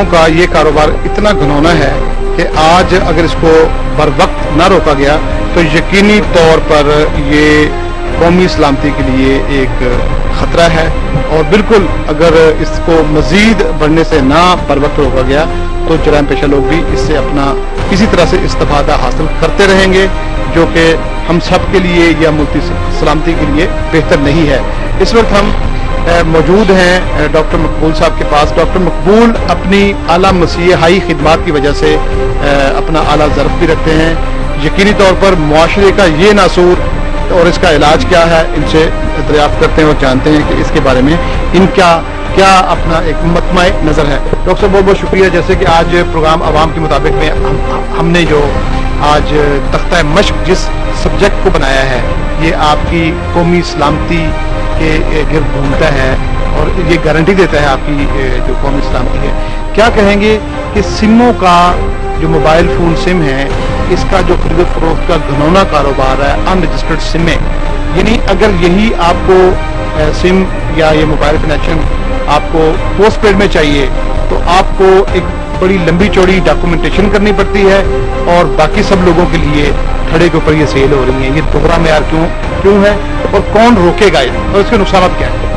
सिमों का ये कारोबार इतना घिनौना है कि आज अगर इसको बर वक्त ना रोका गया तो यकीनी तौर पर ये कौमी सलामती के लिए एक ख़तरा है, और बिल्कुल अगर इसको मज़ीद बढ़ने से ना बर वक्त रोका गया तो जराइम पेशा लोग भी इससे अपना किसी तरह से इस्तिफादा हासिल करते रहेंगे, जो कि हम सब के लिए या मुल्क सलामती के लिए बेहतर नहीं है। इस वक्त हम मौजूद हैं डॉक्टर मकबूल साहब के पास। डॉक्टर मकबूल अपनी आला मसीहाई खिदमात की वजह से अपना आला ज़र्फ भी रखते हैं। यकीनी तौर पर मुआशरे का ये नासूर और इसका इलाज क्या है, इनसे दरियाफ्त करते हैं और जानते हैं कि इसके बारे में इनका क्या अपना एक मतमाए नज़र है। डॉक्टर साहब बहुत बहुत शुक्रिया। जैसे कि आज प्रोग्राम आवाम के मुताबिक में हमने जो आज तख्ता मश्क जिस सब्जेक्ट को बनाया है, ये आपकी कौमी सलामती के गिर्द घूमता है और ये गारंटी देता है आपकी जो कौमी सलामती है। क्या कहेंगे कि सिमों का जो मोबाइल फ़ोन सिम है, इसका जो खरीद फरोख्त का घिनौना कारोबार है, अनरजिस्टर्ड सिमें, यानी अगर यही आपको सिम या ये मोबाइल कनेक्शन आपको पोस्ट पेड में चाहिए तो आपको एक बड़ी लंबी चौड़ी डॉक्यूमेंटेशन करनी पड़ती है, और बाकी सब लोगों के लिए खड़े के ऊपर ये सेल हो रही है। ये दोहरा मेयार क्यों है और कौन रोकेगा ये, और इसके नुकसान क्या है?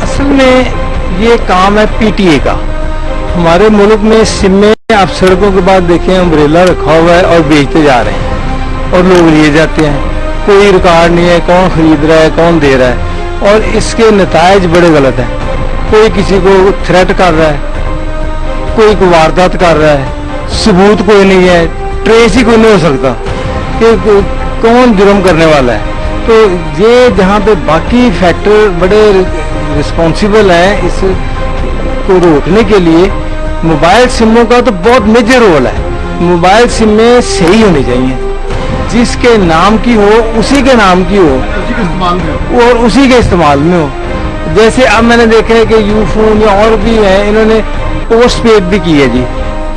असल में ये काम है पीटीए का। हमारे मुल्क में सिमें आप सड़कों के बाद देखें अम्ब्रेला रखा हुआ है और बेचते जा रहे हैं और लोग लिए जाते हैं, कोई रिकॉर्ड नहीं है कौन खरीद रहा है कौन दे रहा है, और इसके नतायज बड़े गलत हैं। कोई किसी को थ्रेट कर रहा है, कोई वारदात कर रहा है, सबूत कोई नहीं है, ट्रेस ही कोई नहीं हो सकता कि कौन जुर्म करने वाला है। तो ये जहाँ पे बाकी फैक्टर बड़े रिस्पॉन्सिबल हैं इस को रोकने के लिए, मोबाइल सिमों का तो बहुत मेजर रोल है। मोबाइल सिमें सही होनी चाहिए, जिसके नाम की हो उसी के नाम की हो और उसी के इस्तेमाल में हो। जैसे अब मैंने देखा है कि यूफोन या और भी हैं, इन्होंने पोस्ट पेड भी की है जी।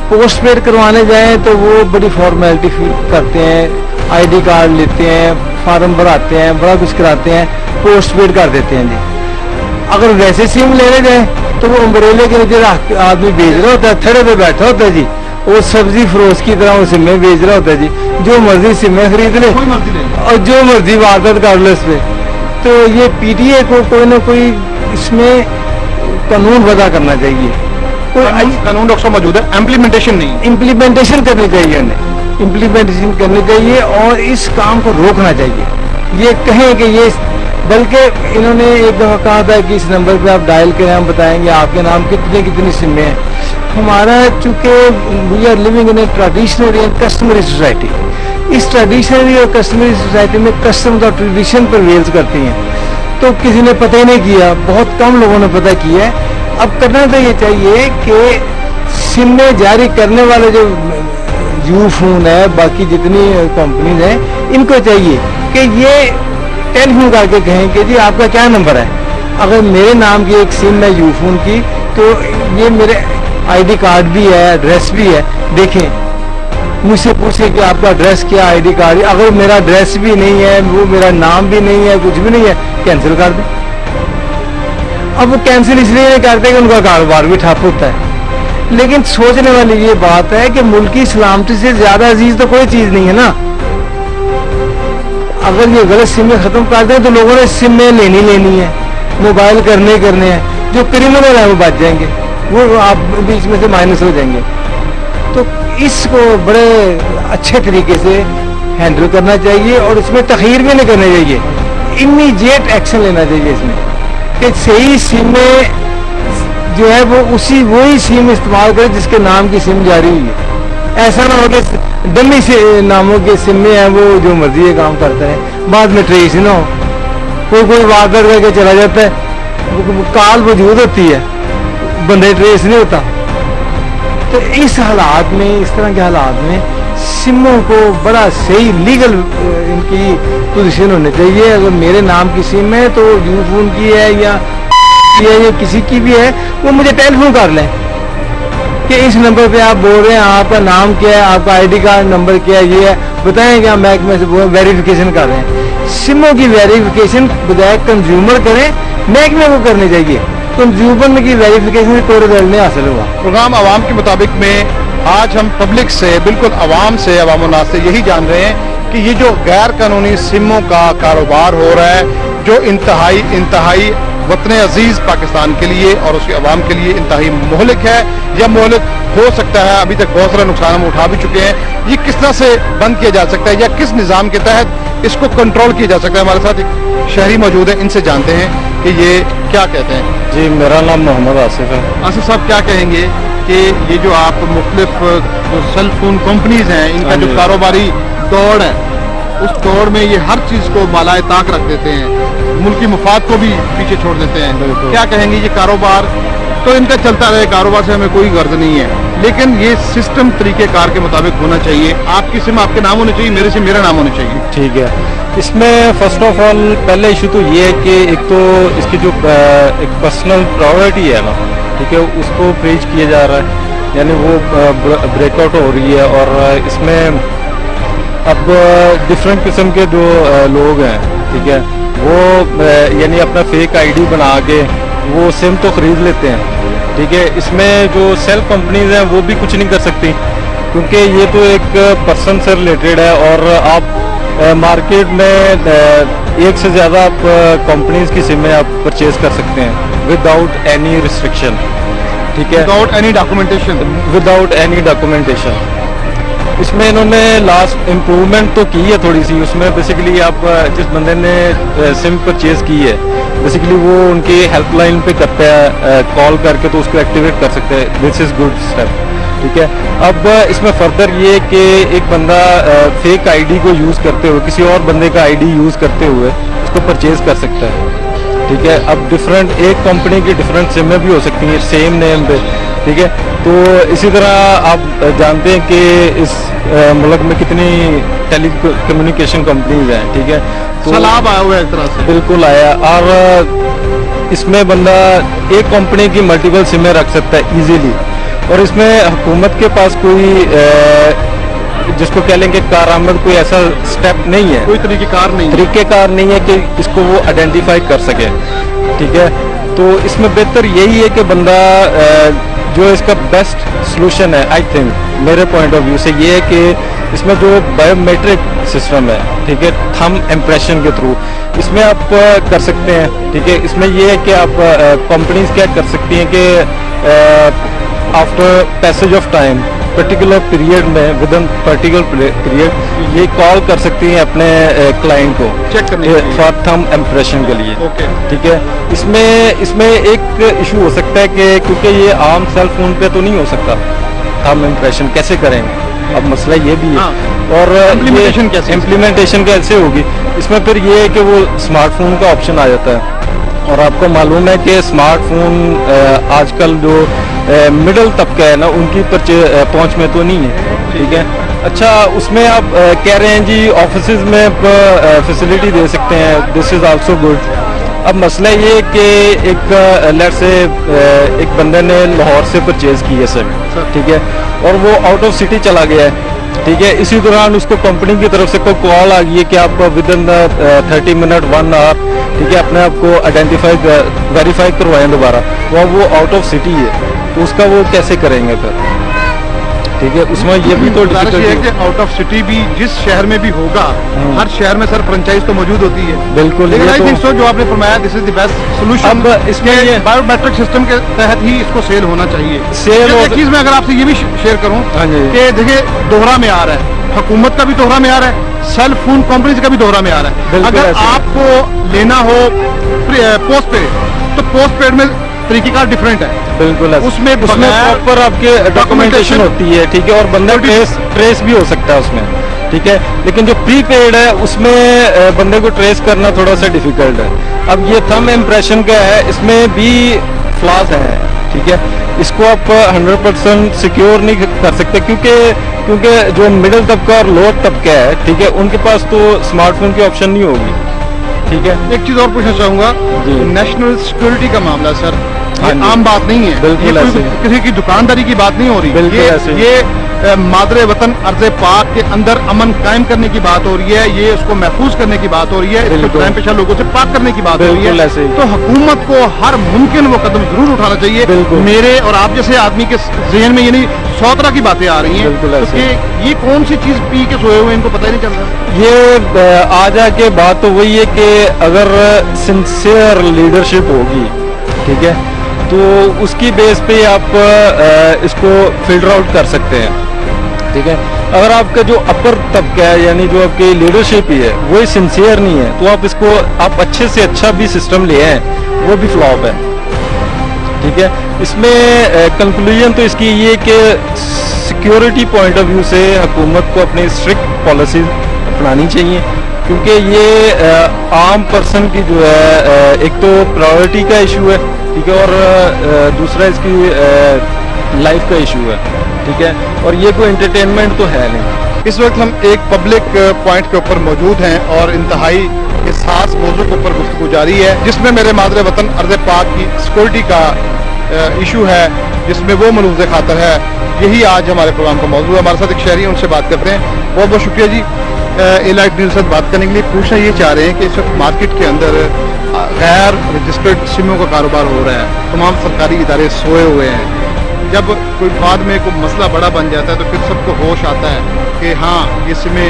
पोस्ट पेड करवाने जाएं तो वो बड़ी फॉर्मेलिटी करते हैं, आईडी कार्ड लेते हैं, फार्म भराते हैं, बड़ा कुछ कराते हैं, पोस्ट पेड कर देते हैं जी। अगर वैसे सिम लेने जाए तो वो अम्ब्रेले के नीचे आदमी बेच रहा होता है, थड़े पे बैठा होता है जी, वो सब्जी फरोश की तरह वो सिमें बेच रहा होता है जी। जो मर्जी सिमें खरीद ले और जो मर्जी वारदात कर ले इस पे। तो ये पीटीए को कोई ना कोई इसमें कानून वज़ा करना चाहिए। कोई कानून डॉक्टर मौजूद है, इम्प्लीमेंटेशन नहीं, इम्प्लीमेंटेशन करनी चाहिए, उन्हें इम्प्लीमेंटेशन करनी चाहिए और इस काम को रोकना चाहिए। ये कहें कि ये, बल्कि इन्होंने एक दफ़ा कहा था कि इस नंबर पे आप डायल करें, हम बताएंगे आपके नाम कितनी सिमें हैं। हमारा चूँकि we are living in a traditional and customary society, इस ट्रेडिशनरी और कस्टमरी सोसाइटी में कस्टम्स और ट्रेडिशन परवेल्स करती हैं, तो किसी ने पता ही नहीं किया, बहुत कम लोगों ने पता किया है। अब करना तो ये चाहिए कि सिमें जारी करने वाले जो यूफोन है, बाकी जितनी कंपनीज हैं, इनको चाहिए कि ये टेलीफोन करके कहें कि जी आपका क्या नंबर है। अगर मेरे नाम की एक सिम है यूफोन की, तो ये मेरे आईडी कार्ड भी है, एड्रेस भी है, देखें मुझसे पूछे कि आपका एड्रेस क्या, आईडी कार्ड। अगर मेरा एड्रेस भी नहीं है, वो मेरा नाम भी नहीं है, कुछ भी नहीं है, कैंसिल कर दें। अब वो कैंसिल इसलिए नहीं करते कि उनका कारोबार भी ठप होता है। लेकिन सोचने वाली ये बात है कि मुल्क की सलामती से ज्यादा अजीज तो कोई चीज नहीं है ना। अगर ये गलत सिमें खत्म कर दें तो लोगों ने सिमें लेनी है, मोबाइल करने हैं, जो क्रिमिनल है वो बच जाएंगे, वो आप बीच में से माइनस हो जाएंगे। तो इसको बड़े अच्छे तरीके से हैंडल करना चाहिए और इसमें तखीर भी नहीं करनी चाहिए, इमीडिएट एक्शन लेना चाहिए इसमें कि सही सिमें जो है वो वही सिम इस्तेमाल करे जिसके नाम की सिम जारी हुई है। ऐसा ना हो कि डमी से नामों के सिमें हैं वो जो मर्जी है काम करते हैं, बाद में ट्रेस ना हो, कोई वारदात करके चला जाता है, काल वजूद होती है, बंदे ट्रेस नहीं होता। तो इस हालात में, इस तरह के हालात में सिमों को बड़ा सही लीगल इनकी पोजीशन होनी चाहिए। अगर मेरे नाम की सिम है तो यूफोन की है या किसी की भी है, वो मुझे टेलीफोन कर लें कि इस नंबर पे आप बोल रहे हैं, आपका नाम क्या है, आपका आईडी कार्ड नंबर क्या है, ये है, बताएं कि हम महकमे से वेरिफिकेशन कर रहे हैं। सिमों की वेरिफिकेशन बजाय कंज्यूमर करें, महकमे को करनी चाहिए। कंज्यूमर की वेरिफिकेशन से कोई रिजल्ट नहीं हासिल हुआ। प्रोग्राम आवाम के मुताबिक में आज हम पब्लिक से, बिल्कुल आवाम से, अवाम-उन्नास से यही जान रहे हैं कि ये जो गैर कानूनी सिमों का कारोबार हो रहा है, जो इंतहाई वतन अजीज पाकिस्तान के लिए और उसके अवाम के लिए इंतहाई मोहलिक है या मोहलिक हो सकता है, अभी तक बहुत सारा नुकसान हम उठा भी चुके हैं, ये किस तरह से बंद किया जा सकता है या किस निज़ाम के तहत इसको कंट्रोल किया जा सकता है। हमारे साथ एक शहरी मौजूद है, इनसे जानते हैं कि ये क्या कहते हैं। जी, मेरा नाम मोहम्मद आसिफ है। आसिफ साहब, क्या कहेंगे कि ये जो आप मुख्तलिफ जो सेल फोन कंपनीज हैं, इनका जो कारोबारी दौड़ है, उस दौड़ में ये हर चीज़ को मालाए ताक रख देते हैं, मुल्की मुफाद को भी पीछे छोड़ देते हैं। क्या कहेंगे, ये कारोबार तो इनका चलता रहे, कारोबार से हमें कोई गर्ज नहीं है, लेकिन ये सिस्टम तरीक़ेकार के मुताबिक होना चाहिए। आपकी सिम आपके नाम होनी चाहिए, मेरी सिम मेरा नाम होनी चाहिए। ठीक है, इसमें फर्स्ट ऑफ ऑल पहला इशू तो ये है कि एक तो इसकी जो एक पर्सनल प्रायोरिटी है ना, ठीक है, उसको ब्रीच किया जा रहा है, यानी वो ब्रेकआउट हो रही है। और इसमें अब डिफरेंट किस्म के जो लोग हैं, ठीक है, वो यानी अपना फेक आईडी बना के वो सिम तो ख़रीद लेते हैं, ठीक है। इसमें जो सेल्फ कंपनीज हैं वो भी कुछ नहीं कर सकती, क्योंकि ये तो एक पर्सन से रिलेटेड है और आप मार्केट में एक से ज़्यादा आप कंपनीज की सिमें आप परचेज कर सकते हैं विदाउट एनी रिस्ट्रिक्शन, ठीक है, विदाउट एनी डॉक्यूमेंटेशन। इसमें इन्होंने लास्ट इम्प्रूवमेंट तो की है थोड़ी सी। उसमें बेसिकली आप जिस बंदे ने सिम परचेज की है, बेसिकली वो उनकी हेल्पलाइन पे करता है कॉल करके, तो उसको एक्टिवेट कर सकते हैं। दिस इज़ गुड स्टेप, ठीक है। अब इसमें फर्दर ये कि एक बंदा फेक आईडी को यूज़ करते हुए, किसी और बंदे का आईडी यूज़ करते हुए उसको परचेज कर सकता है, ठीक है। अब डिफरेंट एक कंपनी की डिफरेंट सिमें भी हो सकती हैं सेम नेम पे, ठीक है। तो इसी तरह आप जानते हैं कि इस मुल्क में कितनी टेली कम्युनिकेशन कंपनीज हैं, ठीक है। तो सैलाब आया हुआ है एक तरह से, बिल्कुल आया। और इसमें बंदा एक कंपनी की मल्टीपल सिमें रख सकता है इजीली, और इसमें हुकूमत के पास कोई जिसको कह लेंगे कारआमद कोई ऐसा स्टेप नहीं है, कोई तरीक़ेकार नहीं है कि इसको वो आइडेंटिफाई कर सके, ठीक है। तो इसमें बेहतर यही है कि बंदा जो इसका बेस्ट सॉल्यूशन है, आई थिंक मेरे पॉइंट ऑफ व्यू से ये है कि इसमें जो बायोमेट्रिक सिस्टम है, ठीक है, थंब इम्प्रेशन के थ्रू इसमें आप कर सकते हैं, ठीक है। इसमें ये है कि आप कंपनीज क्या कर सकती हैं कि after passage of time particular period में, विद इन पर्टिकुलर पीरियड ये कॉल कर सकती हैं अपने क्लाइंट को चेक करने फॉर थंब इम्प्रेशन के लिए, ओके, ठीक है। इसमें एक इशू हो सकता है कि क्योंकि ये आम सेल फोन पे तो नहीं हो सकता थंब इम्प्रेशन, कैसे करेंगे? अब मसला ये भी है। और इम्प्लीमेंटेशन कैसे होगी? इसमें फिर ये है कि वो स्मार्टफोन का ऑप्शन आ जाता है, और आपको मालूम है कि स्मार्टफोन आजकल जो मिडिल तबका है ना, उनकी पहुंच में तो नहीं है, ठीक है। अच्छा, उसमें आप कह रहे हैं जी ऑफिसेज में फैसिलिटी दे सकते हैं, दिस इज़ आल्सो गुड। अब मसला ये है कि एक लेट से एक बंदे ने लाहौर से परचेज़ की है सिम, ठीक है, और वो आउट ऑफ सिटी चला गया है, ठीक है। इसी दौरान उसको कंपनी की तरफ से कोई कॉल आ गई है कि आप विद इन 30 मिनट 1 आवर, ठीक है, अपने आप को वेरीफाई करवाएं दोबारा। वो आउट ऑफ सिटी है, तो उसका वो कैसे करेंगे फिर, ठीक है। उसमें ये भी तो डिफिकल्टी है कि आउट ऑफ सिटी भी जिस शहर में भी होगा, हर शहर में सर फ्रेंचाइज तो मौजूद होती है, बिल्कुल। लेकिन आई थिंक सो जो आपने फरमाया this is the best solution. अब इसमें बायोमेट्रिक सिस्टम के तहत ही इसको सेल होना चाहिए। एक चीज मैं अगर आपसे ये भी शेयर करूं कि देखिए दोहरा में आ रहा है, हुकूमत का भी दोहरा में आ रहा है, सेल फोन कंपनीज का भी दोहरा में आ रहा है। अगर आपको लेना हो पोस्ट पेड, तो पोस्ट पेड में तरीक़ेकार डिफरेंट है, बिल्कुल। उसमें प्रॉपर आपके डॉक्यूमेंटेशन होती है, ठीक है, और बंदा ट्रेस भी हो सकता है उसमें, ठीक है। लेकिन जो प्री पेड है उसमें बंदे को ट्रेस करना थोड़ा सा डिफिकल्ट है। अब ये थंब इम्प्रेशन का है, इसमें भी फ्लॉज हैं, ठीक है। इसको आप 100% सिक्योर नहीं कर सकते, क्योंकि जो मिडिल तबका और लोअर तबका है, ठीक है, उनके पास तो स्मार्टफोन की ऑप्शन नहीं होगी, ठीक है। एक चीज और पूछना चाहूंगा, नेशनल सिक्योरिटी का मामला सर, ये आम बात नहीं है, बिल्कुल। किसी की दुकानदारी की बात नहीं हो रही, ये मादरे वतन अर्ज़ पाक के अंदर अमन कायम करने की बात हो रही है, ये उसको महफूज करने की बात हो रही है, इसको बिल्कुल। जराइम पेशा लोगों से पाक करने की बात हो रही बिल्कुल है, ऐसे ही। तो हुकूमत को हर मुमकिन वो कदम जरूर उठाना चाहिए। बिल्कुल। मेरे और आप जैसे आदमी के जहन में ये नहीं 100 तरह की बातें आ रही हैं, बिल्कुल तो ऐसे कि ये कौन सी चीज पी के सोए हुए इनको पता ही नहीं चल रहा। ये आज आके बात तो वही है कि अगर सिंसियर लीडरशिप होगी, ठीक है, तो उसकी बेस पे आप इसको फिल्टर आउट कर सकते हैं, ठीक है। अगर आपका जो अपर तबका है, यानी जो आपकी लीडरशिप ही है, वही सिंसियर नहीं है, तो आप इसको आप अच्छे से अच्छा भी सिस्टम ले आए, वो भी फ्लॉप है, ठीक है। इसमें कंक्लूजन तो इसकी ये कि सिक्योरिटी पॉइंट ऑफ व्यू से हुकूमत को अपनी स्ट्रिक्ट पॉलिसी अपनानी चाहिए, क्योंकि ये आम पर्सन की जो है एक तो प्रायोरिटी का इशू है, ठीक है, और दूसरा इसकी लाइफ का इशू है, ठीक है, और ये कोई एंटरटेनमेंट तो है नहीं। इस वक्त हम एक पब्लिक पॉइंट के ऊपर मौजूद हैं और इंतहाई इस्सास मौजू के ऊपर गुफ्तगू जारी है, जिसमें मेरे मादरे वतन अर्ज़ पाक की सिक्योरिटी का इशू है, जिसमें वो मलूज़ खातर है। यही आज हमारे प्रोग्राम का मौजूद है। हमारे साथ एक शहरी हैं, उनसे बात करते हैं। बहुत बहुत शुक्रिया जी एलाइट न्यूज़ से बात करने के लिए। पूछना ये चाह रहे हैं कि इस वक्त मार्केट के अंदर गैर रजिस्टर्ड सिमों का कारोबार हो रहा है, तमाम सरकारी इदारे सोए हुए हैं। जब कोई बाद में कोई मसला बड़ा बन जाता है तो फिर सबको होश आता है कि हाँ ये सिमें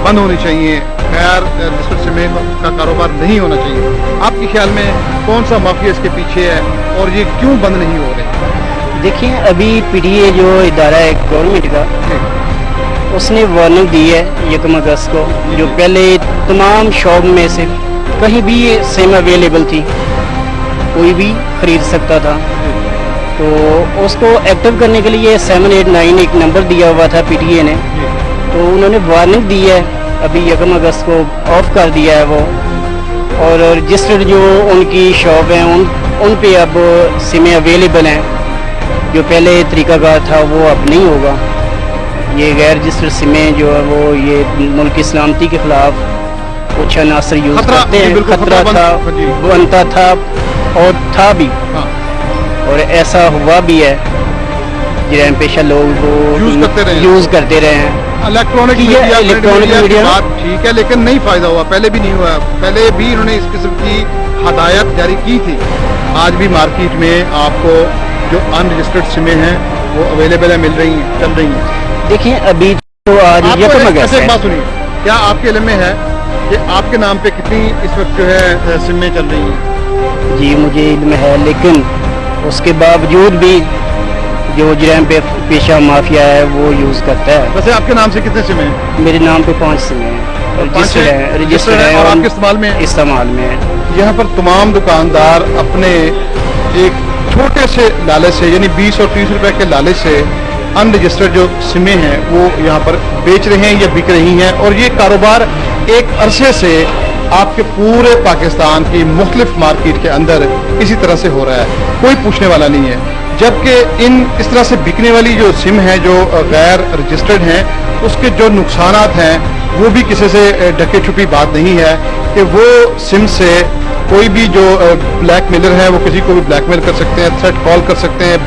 बंद होनी चाहिए, गैर रजिस्टर्ड सिमें का कारोबार नहीं होना चाहिए। आपके ख्याल में कौन सा माफिया इसके पीछे है और ये क्यों बंद नहीं हो रहे? देखिए, अभी पीटीए जो इदारा है गवर्नमेंट का, उसने वार्निंग दी है 1 अगस्त को, जो पहले तमाम शॉप में से कहीं भी ये सिम अवेलेबल थी, कोई भी खरीद सकता था, तो उसको एक्टिव करने के लिए 789 एक नंबर दिया हुआ था पीटीए ने, तो उन्होंने वार्निंग दी है, अभी 1 अगस्त को ऑफ कर दिया है वो, और रजिस्टर्ड जो उनकी शॉप हैं उन पे अब सिमें अवेलेबल हैं। जो पहले तरीकाकार था वो अब नहीं होगा। ये गैर रजिस्टर्ड सिमें जो है वो ये मुल्क की सलामती के खिलाफ कुछ अनासर यूज़ खतरा, करते जी, हैं, बिल्कुल खतरा खतरा था, जी। बनता था और था भी, हाँ, और ऐसा हुआ भी है। जराइम पेशा लोग वो यूज़ करते रहे हैं। इलेक्ट्रॉनिक ये मीडिया इलेक्ट्रॉनिक की मीडिया बात ठीक है, लेकिन नहीं फायदा हुआ, पहले भी नहीं हुआ। पहले भी इन्होंने इस किस्म की हदायत जारी की थी। आज भी मार्केट में आपको जो अनरजिस्टर्ड सिमें हैं वो अवेलेबल है, मिल रही हैं, चल रही हैं। देखिए, अभी तो आज आपको 1 अगस्त ऐसे एक है। बात सुनिए, क्या आपके इल्म में है कि आपके नाम पे कितनी इस वक्त जो है सिमें चल रही हैं? जी, मुझे इल्म है, लेकिन उसके बावजूद भी जो जराइम पेशा माफिया है वो यूज़ करता है। वैसे आपके नाम से कितने सिमें हैं? मेरे नाम पे 5 सिमें हैं, रजिस्टर्ड हैं और और आपके इस्तेमाल में हैं? इस्तेमाल में है। यहाँ पर तमाम दुकानदार अपने एक छोटे से लालच से, यानी 20 और 30 रुपए के लालच से अनरजिस्टर्ड जो सिमें हैं वो यहाँ पर बेच रहे हैं या बिक रही हैं, और ये कारोबार एक अरसे से आपके पूरे पाकिस्तान की मुख्तलिफ मार्केट के अंदर इसी तरह से हो रहा है, कोई पूछने वाला नहीं है। जबकि इस तरह से बिकने वाली जो सिम है जो गैर रजिस्टर्ड हैं, उसके जो नुकसानात हैं वो भी किसी से ढके छुपी बात नहीं है कि वो सिम से कोई भी जो ब्लैकमेलर है वो किसी को भी ब्लैकमेल कर सकते हैं, थ्रेट कॉल कर सकते हैं।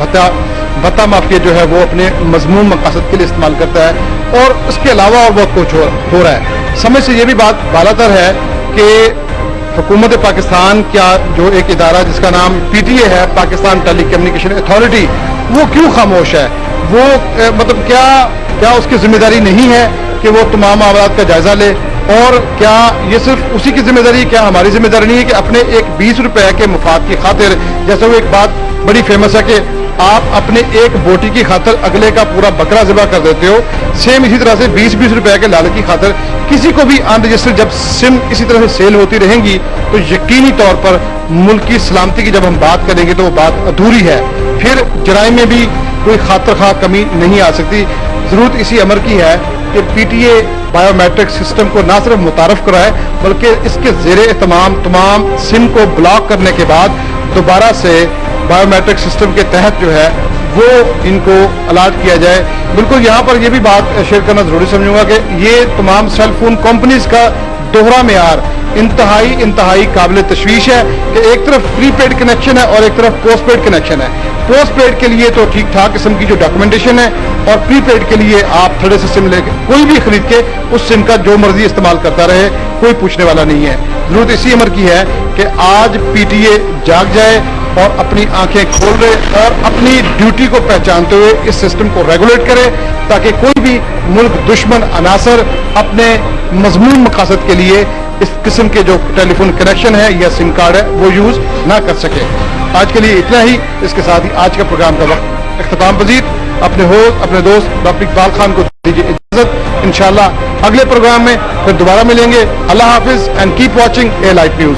भत्ता माफिया जो है वो अपने मजमूम मकासद के लिए इस्तेमाल करता है, और उसके अलावा और बहुत कुछ हो रहा है। समय से ये भी बात बालातर है कि हुकूमत पाकिस्तान क्या जो एक इदारा जिसका नाम पीटीए है, पाकिस्तान टेली कम्युनिकेशन अथॉरिटी, वो क्यों खामोश है? वो मतलब क्या उसकी जिम्मेदारी नहीं है कि वो तमाम मामलात का जायजा ले? और क्या ये सिर्फ उसी की जिम्मेदारी, क्या हमारी जिम्मेदारी नहीं है कि अपने एक 20 रुपए के मुफाद की खातिर, जैसे वो एक बात बड़ी फेमस है कि आप अपने एक बोटी की खातिर अगले का पूरा बकरा ज़िबा कर देते हो, सेम इसी तरह से 20-20 रुपए के लालच की खातिर किसी को भी अनरजिस्टर्ड जब सिम इसी तरह से सेल होती रहेंगी तो यकीनी तौर पर मुल्क की सलामती की जब हम बात करेंगे तो वो बात अधूरी है। फिर जराइम में भी कोई खातर खा कमी नहीं आ सकती। ज़रूरत इसी अमर की है कि पीटीए बायोमेट्रिक सिस्टम को ना सिर्फ मुतारफ कराए बल्कि इसके ज़ेरे तमाम सिम को ब्लॉक करने के बाद दोबारा से बायोमेट्रिक सिस्टम के तहत जो है वो इनको अलाट किया जाए। बिल्कुल यहाँ पर ये भी बात शेयर करना ज़रूरी समझूंगा कि ये तमाम सेल फोन कंपनीज का दोहरा मेयार इंतहाई काबिल तशवीश है कि एक तरफ प्रीपेड कनेक्शन है और एक तरफ पोस्ट पेड कनेक्शन है। पोस्ट पेड के लिए तो ठीक ठाक किस्म की जो डॉक्यूमेंटेशन है, और प्रीपेड के लिए आप थोड़े से सिम लेके कोई भी खरीद के उस सिम का जो मर्जी इस्तेमाल करता रहे, कोई पूछने वाला नहीं है। जरूरत इसी अमर की है कि आज पीटीए जाग जाए और अपनी आंखें खोल रहे और अपनी ड्यूटी को पहचानते हुए इस सिस्टम को रेगुलेट करे, ताकि कोई भी मुल्क दुश्मन अनासर अपने मजमून मकासद के लिए इस किस्म के जो टेलीफोन कनेक्शन है या सिम कार्ड है वो यूज ना कर सके। आज के लिए इतना ही। इसके साथ ही आज का प्रोग्राम का वक्त इख्तिताम पजीर। अपने होस्ट अपने दोस्त डॉक्टर इकबाल खान को दीजिए इजाजत। इंशाल्लाह अगले प्रोग्राम में फिर दोबारा मिलेंगे। अल्लाह हाफिज and keep watching a live news.